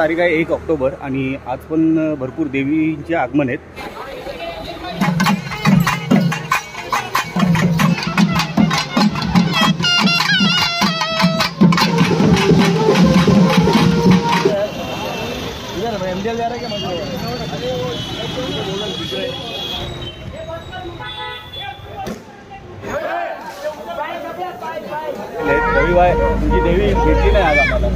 तारीख आहे 1 ऑक्टोबर आणि आज पण भरपूर देवींचे आगमन आहेत। रविवार तुझी देवी भेटली नाही आज आम्हाला।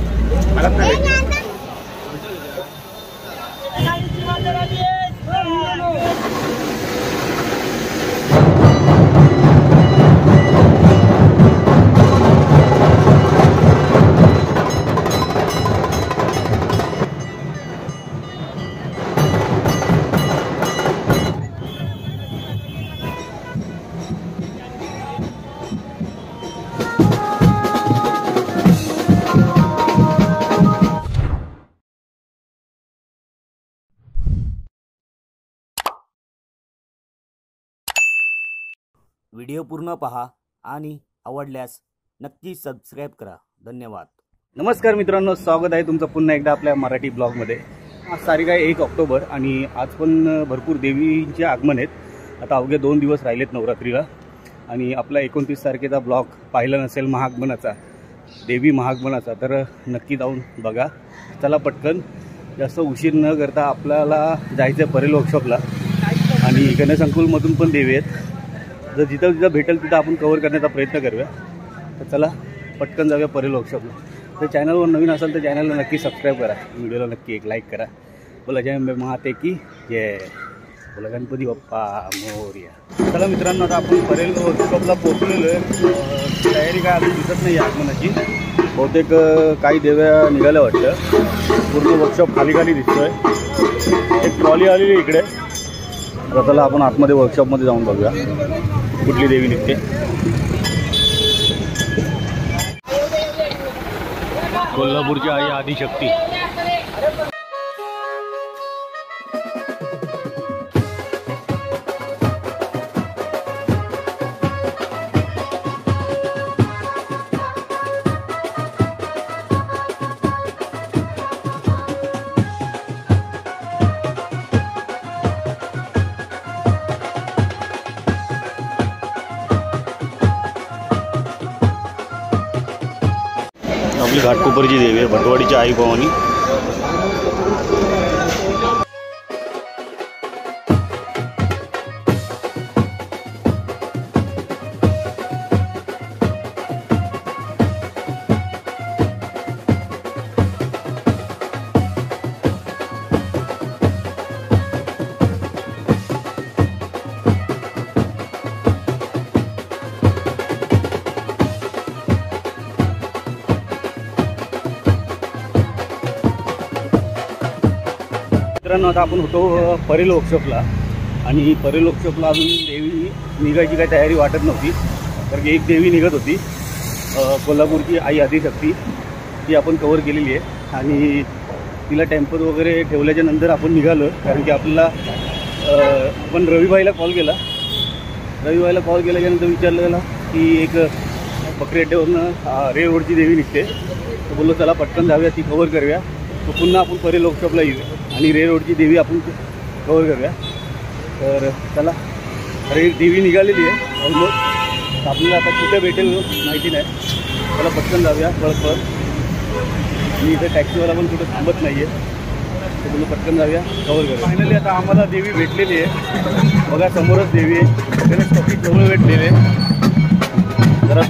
व्हिडिओ पूर्ण पहा आणि आवडल्यास नक्की सबस्क्राइब करा। धन्यवाद। नमस्कार मित्रांनो, स्वागत आहे तुमचं पुन्हा एकदा आपल्या मराठी ब्लॉगमध्ये। आज तारीख आहे 1 ऑक्टोबर आणि आज पण भरपूर देवींचे आगमन आहेत। आता अवघे 2 दिवस राहिलेत नवरात्रीला आणि आपला 29 तारखेचा ब्लॉग पाहिला नसेल महागमनाचा, देवी महागमनाचा, तर नक्की जाऊन बघा। चला पटकन, जास्त उशीर न करता आपल्याला जायचं परेल वर्कशॉपला आणि गणेशंकुलमधून पण देवी आहेत। जर जिथं जिथं भेटेल तिथं आपण कव्हर करण्याचा प्रयत्न करूया। तर चला पटकन जाऊया परेल वर्कशॉपला। तर चॅनलवर नवीन असाल तर चॅनलला नक्की सबस्क्राईब करा, व्हिडिओला नक्की एक लाईक करा। बोला जय अंबे महाते की जय, बोला गणपती बाप्पा मोरया। चला मित्रांनो, आता आपण परेल वर्कशॉपला पोहोचलेलो आहे। तयारी काय अजून दिसत नाही आगमनाची, बहुतेक काही देव्या निघाल्या वाटतं। पूर्ण वर्कशॉप खाली खाली दिसतोय। एक ट्रॉली आलेली इकडे। तर चला आपण आतमध्ये वर्कशॉपमध्ये जाऊन बघूया कुठली देवी निघते। कोल्हापूरची आई आदिशक्ती। आपली घाटकोपरची देवी आहे, भटवाडीची आई भवानी। मित्रांनो, आता आपण होतो परेल वर्कशॉपला आणि परेल वर्कशॉपला अजून देवी निघायची काही तयारी वाटत नव्हती, कारण एक देवी निघत होती कोल्हापूरची आई आदिशक्ती। ती आपण कव्हर केलेली आहे आणि तिला टेम्पर वगैरे ठेवल्याच्या नंतर आपण निघालो, कारण की आपल्याला आपण रविबाईला कॉल केला। रविबाईला कॉल केल्याच्यानंतर विचारलेला की एक बकरी अड्ड्यावरनं रे रोडची देवी निघते। तर बोललो चला पटकन जाऊया, ती कव्हर करूया। तो पुन्हा आपण परेल वर्कशॉपला येऊ आणि रे रोडची देवी आपण कव्हर करूया। तर चला, रे देवी निघालेली आहे ऑलमोस्ट। आपल्याला आता कुठे भेटेल माहिती नाही, चला पटकन जाऊया पळत। आणि इथे टॅक्सीवाला पण कुठं थांबत नाही आहे, तर बोलू पटकन जाऊया कव्हर करूया। फायनली आता आम्हाला देवी भेटलेली आहे, बघा समोरच देवी आहे। गणेश टॉकी जवळ भेटलेले जरा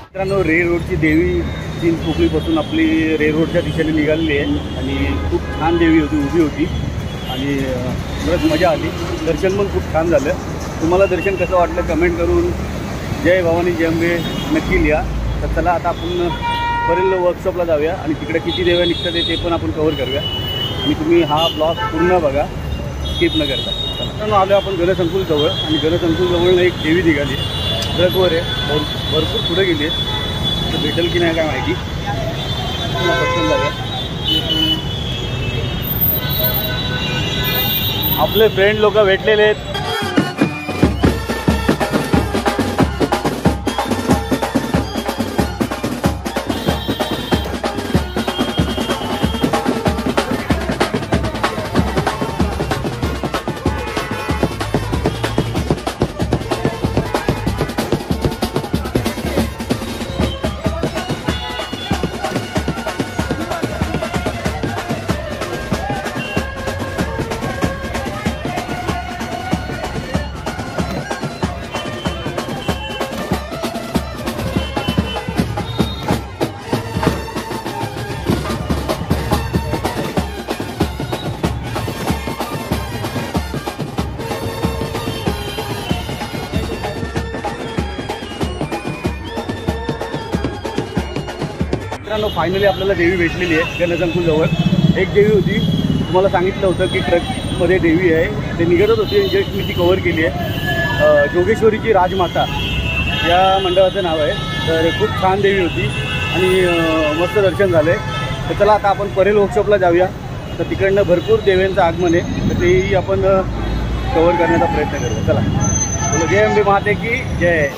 मित्रांनो, रे रोडची देवी चिंचपोकळीपासून आपली रे रोडच्या दिशेने निघालेली आहे आणि खूप छान देवी होती, उभी होती आणि बरंच मजा आली. दर्शन पण खूप छान झालं. तुम्हाला दर्शन कसं वाटलं कमेंट करून जय भवानी जय अंबे नक्की लिहा. तर चला आता आपण बरेल वर्कशॉपला जाऊया आणि तिकडे किती देव्या निघतात ते पण आपण कव्हर करूया आणि तुम्ही हा ब्लॉग पूर्ण बघा, स्किप न करता. मित्रांनो, आलो आपण गणसंकुल जवळ आणि गणसंकुल जवळ एक देवी निघाली, ट्रकवर आहे, भरपूर पुढे गेली आहे. तर भेटेल की नाही काय माहिती. पटकन जाऊया. आपले फ्रेंड लोक भेटलेले आहेत. मित्रांनो, फायनली आपल्याला देवी भेटलेली आहे गणसंकुलजवळ. एक देवी होती, तुम्हाला सांगितलं होतं की ट्रकमध्ये देवी आहे, ते निघतच होती. जस्ट मी ती कव्हर केली आहे. जोगेश्वरीची राजमाता या मंडळाचं नाव आहे. तर खूप छान देवी होती आणि मस्त दर्शन झालं आहे. तर चला आता आपण परेल वर्कशॉपला जाऊया. तर तिकडनं भरपूर देव्यांचं आगमन आहे, तर तेही आपण कव्हर करण्याचा प्रयत्न करूया. चला, बोलो जय अंबे माते की जय.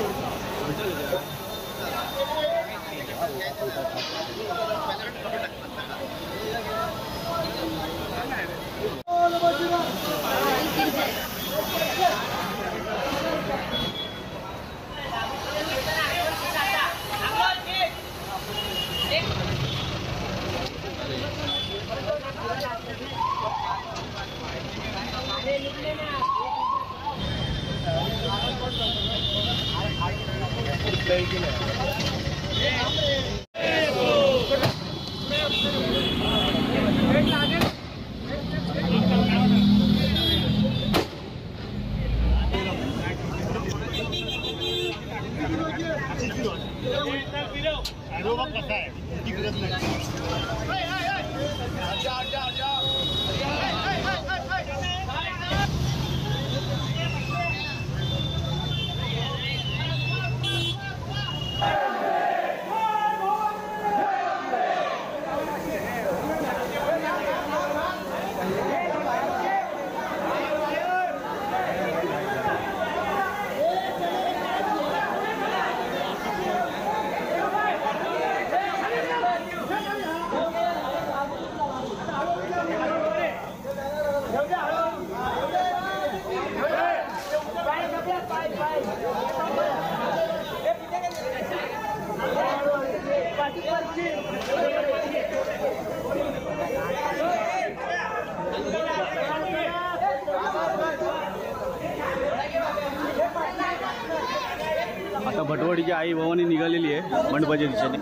आता भटवाडीची आई भवानी निघालेली आहे मंडपाच्या दिशेने.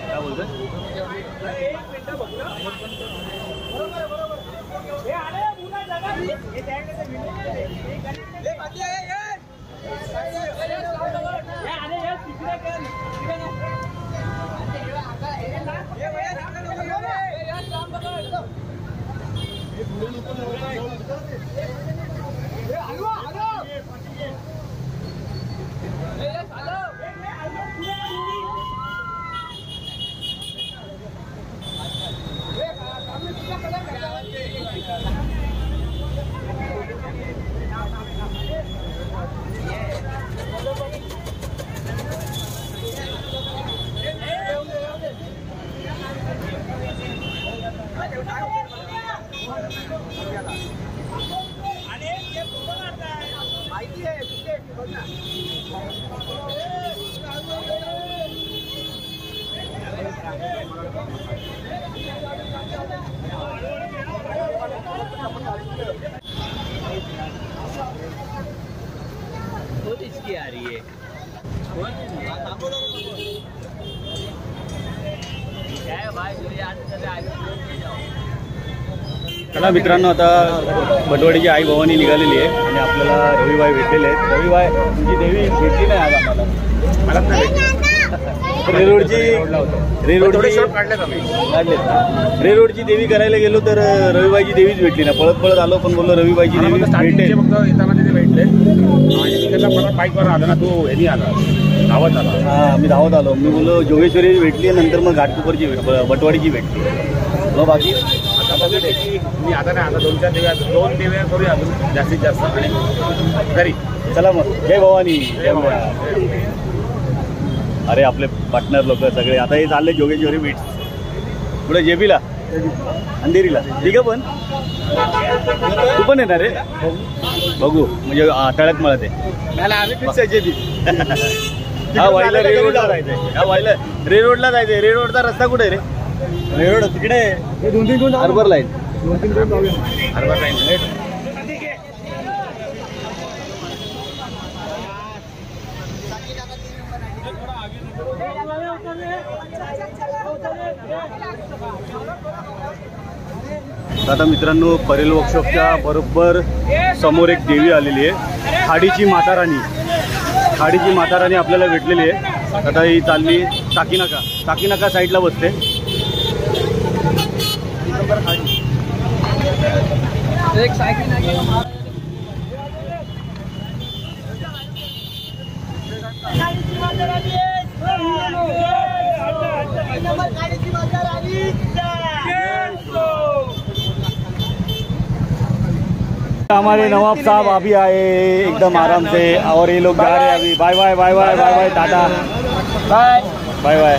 काय बोलतोय? इसकी आ रही है क्या है भाई जो याद कर चला मित्रांनो, आता भटवाडीची आई भवानी निघालेली आहे आणि आपल्याला रविबाई भेटलेले आहेत. रविबाई तुमची देवी भेटली नाही आज आम्हाला. मला नाही रेरोडची देवी करायला गेलो तर रविबाईची देवीच भेटली ना. पळत पळत आलो पण बोललो रविबाईची देवी भेटते. फक्त येताना तिथे भेटले आणि परत बाईकवर आला ना, तो यांनी आला धावत आला. हां, मी धावत आलो. मी बोललो जोगेश्वरी भेटली, नंतर मग घाटकोपरची भटवाडीची भेटली. मग बाकी आता मी आता नाही, आता 2 देव्या करूया अजून जास्तीत जास्त आणि घरी. चला मग, जय भवानी. अरे आपले पार्टनर लोक सगळे आता हे चालले जोगेश्वरी बीच पुढे जेबीला अंधेरीला. ठीक आहे, पण तू पण येणार रे? बघू म्हणजे तळ्यात मला ते हा वाईला रे रोडला जायचंय. हा वाईला रे रोडला जायचंय. रे रोडचा रस्ता कुठे रे? रे रोड तिकडे 2-3 हार्बर लाईन. 2-3 harbour line. आता मित्रांनो, परेल वर्कशॉपच्या बरोबर समोर एक देवी आलेली आहे, खाडीची माताराणी. खाडीची माताराणी आपल्याला भेटलेली आहे. आता ही चालली टाकीनाका साईडला बसते. एक साइकिल हमारे नवाब साहब अभी आए एकदम आराम से, और ये लोग जा रहे हैं अभी. Bye bye bye bye bye bye टाटा bye bye bye.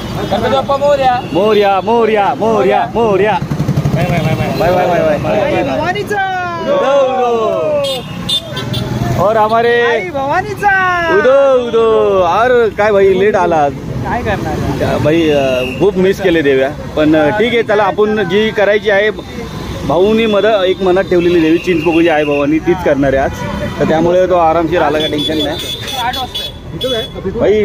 Morya Morya Morya Morya Morya. Bye bye bye bye bye. और हमारे उदो उदो. और काय भाई लेट आला, काय करणार भाई खूप मिस केले देव्या. पण ठीक आहे, चला आपण जी करायची आहे भाऊनी एक मनात ठेवलेली देवी चिंचपोकळी आहे भवानी, तीच करणार आहे आज. तर त्यामुळे तो आरामशीर आला, का टेन्शन नाही. भाई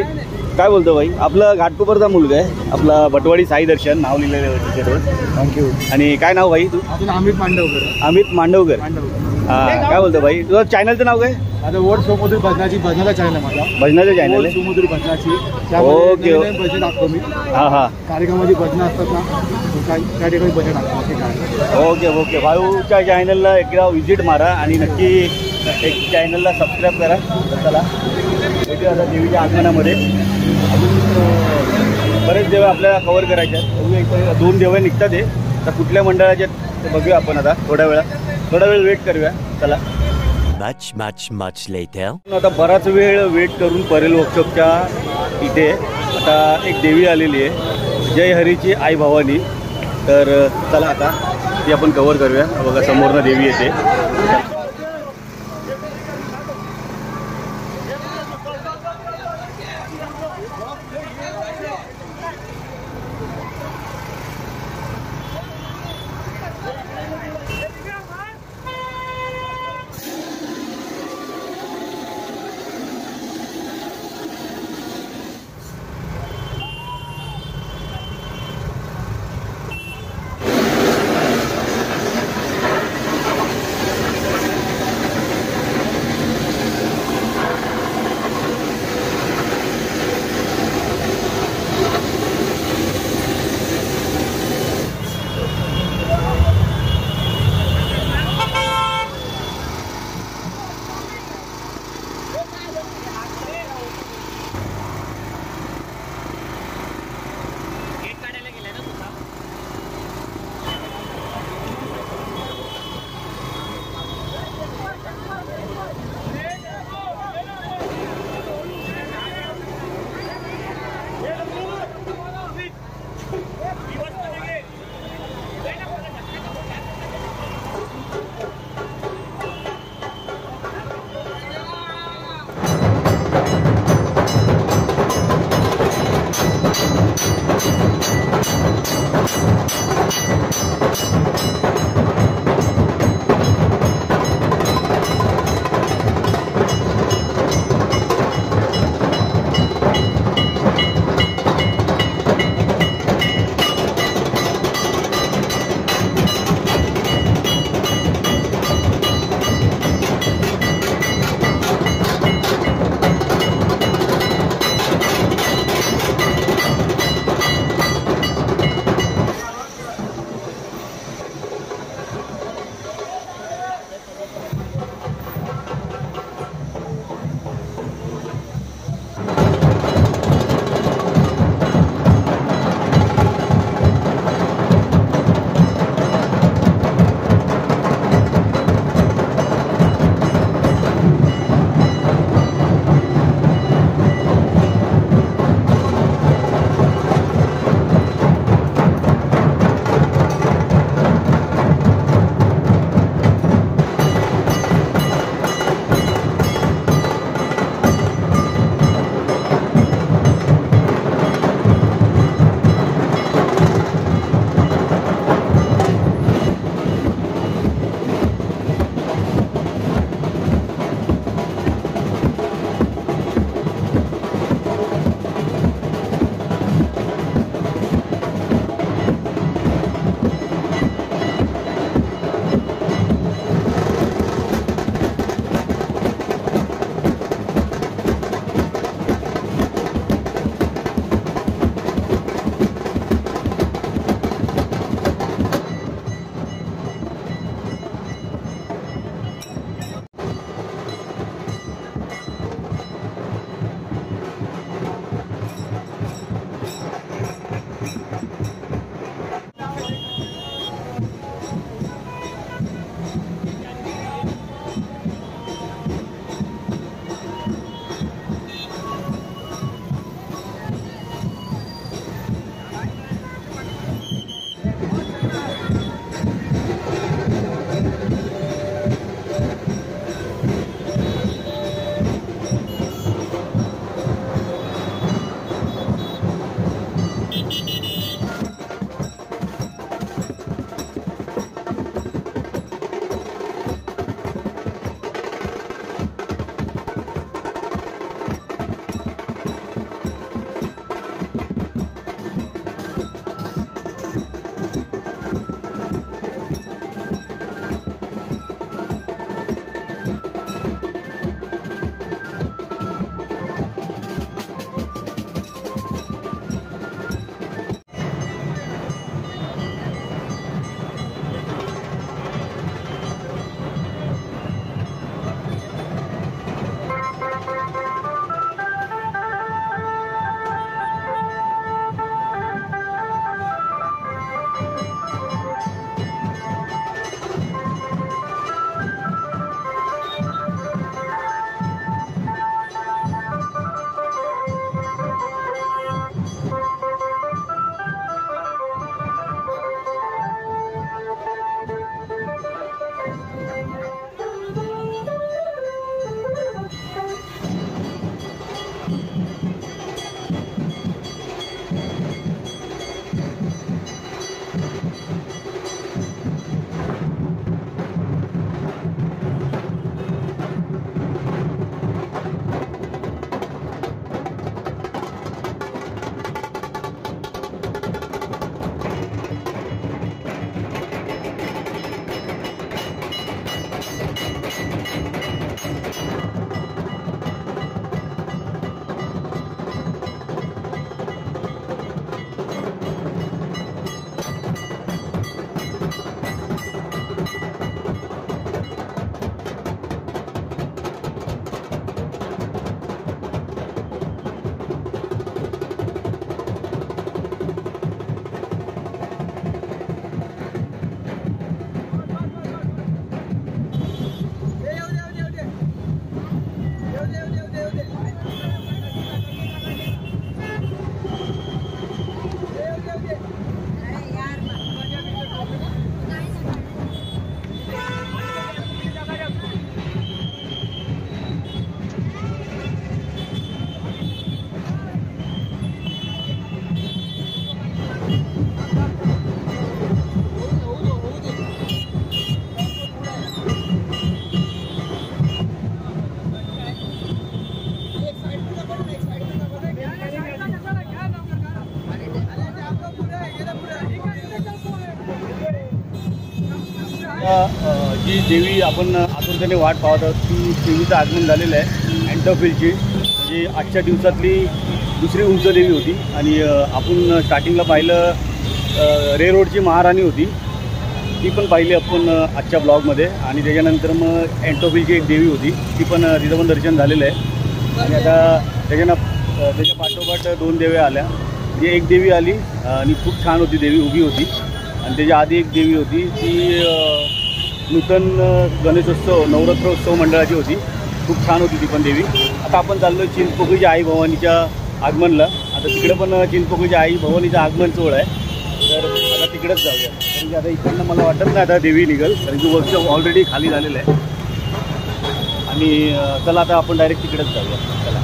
काय बोलतो भाई, आपला घाटकोपरचा मुलगा आहे, आपला भटवाडी साई दर्शन नाव लिहिलेलं आहे तिच्यावर. थँक्यू. आणि काय नाव भाई तू? अमित मांडवकर. अमित मांडवकर. काय बोलतो भाई, तुझं चॅनलचं नाव काय? आता वर्ड सोमोदरी भजनाचा चॅनल आहे माझा. भजनाचं चॅनल आहे? सोमोदरी भजनाची. ओके. भजन टाकतो मी. हां हां. कार्यक्रमाची भजनं असतात ना, त्या ठिकाणी भजन टाकतो. Okay okay. भाऊच्या चॅनलला एकदा व्हिजिट मारा आणि नक्की एक चॅनलला सबस्क्राईब करा. तर चला भेटूया आता देवीच्या आगमनामध्ये. अजून बरेच देव आपल्याला कव्हर करायचे आहेत. 2 देव निघतात आहे. तर कुठल्या मंडळाचे ते बघूया आपण आता थोडा वेळ वेट करूया. चला. much later. आता बराच वेळ वेट करून परेल वर्कशॉपच्या इथे आता एक देवी आलेली आहे, जय हरीची आई भवानी. तर चला आता ती आपण कव्हर करूया. बघा समोरनं देवी येते. जी देवी आपण आतुरतेने वाट पाहत आहोत ती देवीचं आगमन झालेलं आहे अँटोफिलची, म्हणजे आजच्या दिवसातली दुसरी उंच देवी होती. आणि आपण स्टार्टिंगला पाहिलं रे रोडची महाराणी होती, ती पण पाहिली आपण आजच्या ब्लॉगमध्ये. आणि त्याच्यानंतर मग अँटोफिलची एक देवी होती, ती पण तिचं पण दर्शन झालेलं आहे. आणि आता त्याच्या पाठोपाठ 2 देव्या आल्या. जी एक देवी आली आणि खूप छान होती देवी, उभी होती. आणि त्याच्या आधी एक देवी होती, ती नूतन गणेशोत्सव नवरात्रोत्सव मंडळाची होती, खूप छान होती ती पण देवी. आता आपण चाललो आहे चिंचपोकळीच्या आई भवानीच्या आगमनला. आता तिकडे पण चिंचपोकळीच्या आई भवानीचं आगमन सोहळा आहे, तर आता तिकडेच जाऊया. कारण की आता इकडनं मला वाटत नाही आता देवी निघेल, कारण की वर्कशॉप ऑलरेडी खाली झालेलं आहे. आणि चला आता आपण डायरेक्ट तिकडेच जाऊया. चला,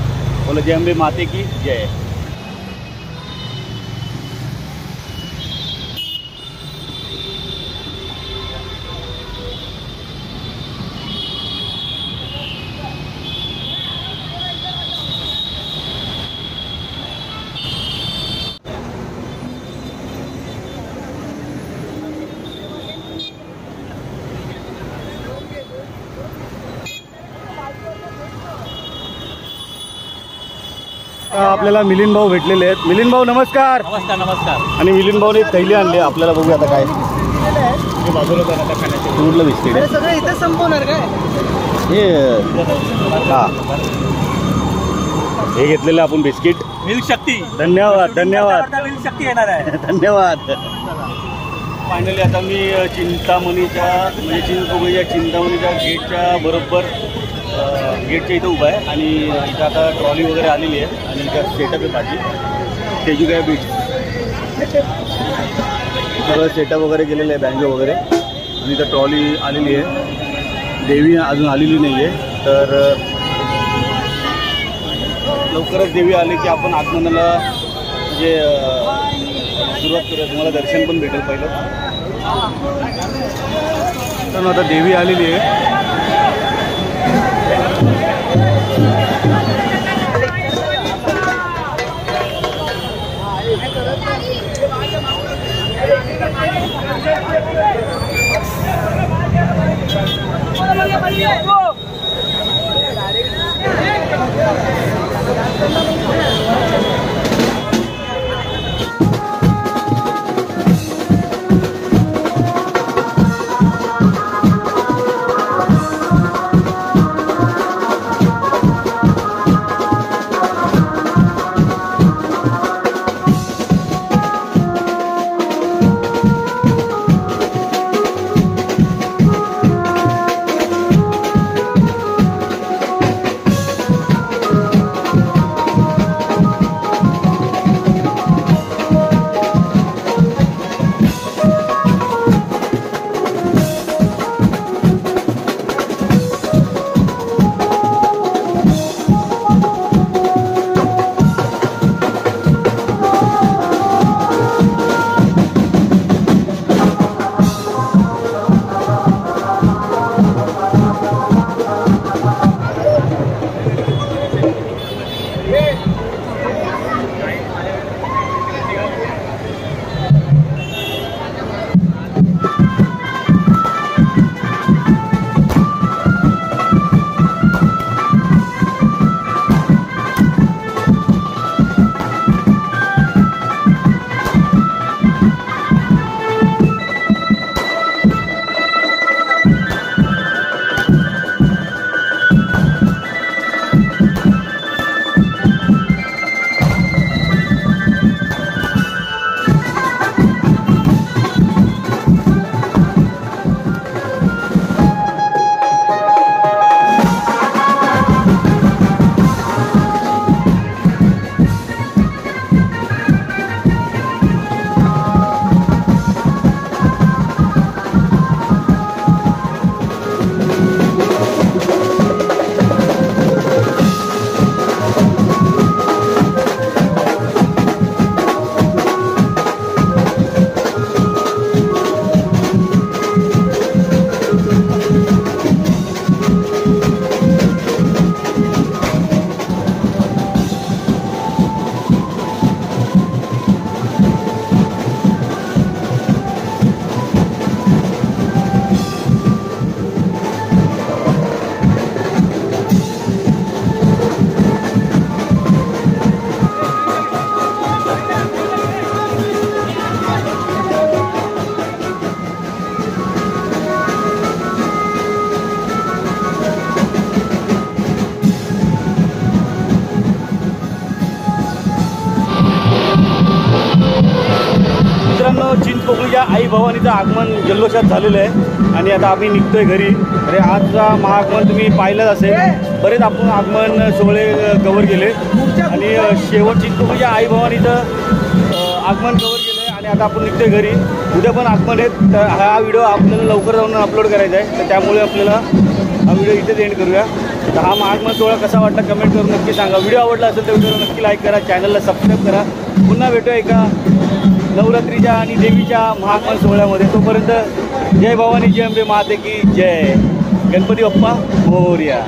बोला जय अंबे माते की जय. आपल्याला मिलिंद भाऊ भेटलेले आहेत. मिलिंद भाऊ नमस्कार. नमस्कार नमस्कार. आणि मिलिंद भाऊने थैली आणली आपल्याला, बघूया आता काय बाजूला आता खाण्याचे दूरलं बिस्किट आहे सगळं इथं संपवणार काय? हे. हां, हे घेतलेलं आपण बिस्किट. मिल्क शक्ती. धन्यवाद धन्यवाद मिल्क शक्ती येणार आहे. धन्यवाद. फायनली आता मी चिंतामणीच्या म्हणजे चिंचपोकळीच्या चिंतामणीच्या गेटच्या बरोबर गेटच्या इथं उभा आहे. आणि इथं आता ट्रॉली वगैरे आलेली आहे आणि इथं सेटअप आहे माझी तेजू काय बीच, सगळं सेटअप वगैरे केलेलं आहे, बँजो वगैरे. आणि इथं ट्रॉली आलेली आहे, देवी अजून आलेली नाही आहे. तर लवकरच देवी आली की आपण आगमनाला म्हणजे सुरुवात करूया. तुम्हाला दर्शन पण भेटेल पहिलं. तर आता देवी आलेली आहे. चिंचपोकळीच्या आई भवानीचं आगमन जल्लोषात झालेलं आहे आणि आता आम्ही निघतोय घरी. अरे आजचा महाआगमन तुम्ही पाहिलंच असेल. बरेच आपण आगमन सोहळे कव्हर केले आणि शेवट चिंचपोकळीच्या आई भवानीचं आगमन कव्हर केलं आहे आणि आता आपण निघतोय घरी. उद्या पण आगमन आहेत. तर हा व्हिडिओ आपल्याला लवकर जाऊन अपलोड करायचा आहे, तर त्यामुळे आपल्याला हा व्हिडिओ इथेच एंड करूया. तर हा महाआगमन सोहळा कसा वाटला कमेंट करून नक्की सांगा. व्हिडिओ आवडला असेल तर व्हिडिओला नक्की लाईक करा, चॅनलला सबस्क्राईब करा. पुन्हा भेटूया एका नवरात्रीच्या आणि देवीच्या महाआगमन सोहळ्यामध्ये. तोपर्यंत जय भवानी, जय अंबे माते की जय. गणपती बाप्पा मोरया.